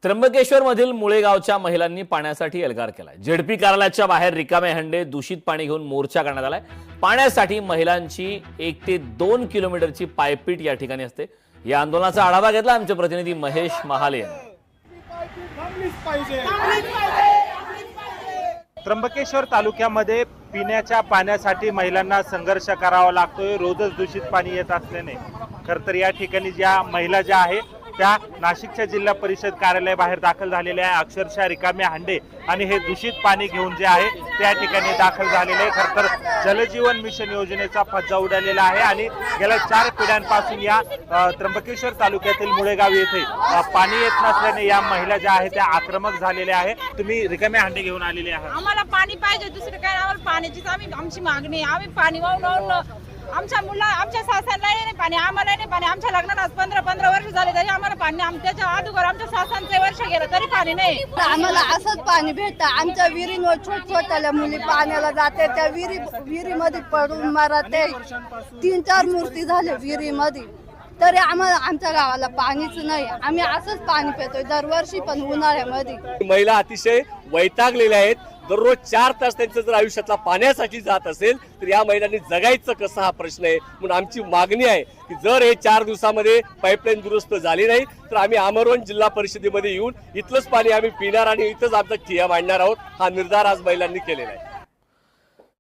त्र्यंबकेश्वर मधील मुळेगावच्या महिलांनी पाण्यासाठी एल्गार केलाय। जेडपी कार्यालयाच्या बाहेर रिकामे हंडे दूषित पाणी घेऊन मोर्चा करण्यात आलाय। पाण्यासाठी महिलांची 1 ते 2 किलोमीटरची पायपीट या ठिकाणी असते। या आंदोलनाचा आढावा घेतला आमचे प्रतिनिधी महेश महाले यांनी। त्र्यंबकेश्वर तालुक्यामध्ये पिण्याच्या पाण्यासाठी महिलांना संघर्ष करावा लागतोय। रोजच दूषित पाणी येत असल्याने खरं तर या ठिकाणी ज्या महिला ज्या आहे त्या नाशिकच्या जिल्हा परिषद कार्यालय बाहेर दाखल झालेल्या आहे। अक्षरशः रिकामे हंडे आणि हे दूषित पाणी घेऊन जे आहे त्या ठिकाणी दाखल झालेले आहे। खरं तर जलजीवन मिशन योजनेचा फज्जा उडालेला आहे आणि गेल्या 4 पिढ्यांपासून या त्र्यंबकेश्वर तालुक्यातील मुळेगाव येथे पाणी येत नसल्याने या महिला ज्या आहेत त्या आक्रमक झालेल्या आहे। तुम्ही रिकामे हंडे घेऊन आलेले आहात। आम्हाला पाणी पाहिजे, दुसरं काय आम्हाला पाण्याचीच आमची मागणी। आम्ही पाणी वाहून आमच्या मुला आमच्या सासऱ्यांना नाही पाणी, आम्हाला नाही पाणी। आमच्या लग्नाला 15 वर्ष झाले तरी आम्हाला पाणी नाही। त्याच्या अगोदर आमच्या सासऱ्यांचे वर्ष गेलं तरी पाणी नाही। आम्हाला असंच पाणी भेटतं। आमच्या विहिरीवर छोट्या मुली पाण्याला जाते, त्या विहिरीमध्ये पडून मरते। 3-4 मूर्ती झाले विहिरीमध्ये, तरी आम्हाला आमच्या गावाला पाणीच नाही। आम्ही असंच पाणी पितोय दरवर्षी, पण उन्हाळ्यामध्ये। महिला अतिशय वैतागलेल्या आहेत। दररोज 4 तास त्यांचं जर आयुष्यातला पाण्यासाठी जात असेल तर या महिलांनी जगायचं कसं हा प्रश्न आहे। म्हणून आमची मागणी आहे की जर हे 4 दिवसामध्ये पाईपलाईन दुरुस्त झाली नाही तर आम्ही अमरवंत जिल्हा परिषदेमध्ये येऊन इथलंच पाणी आम्ही पिणार आणि इथंच आमचा ठिय्या मांडणार आहोत। हा निर्धार आज महिलांनी केलेला आहे।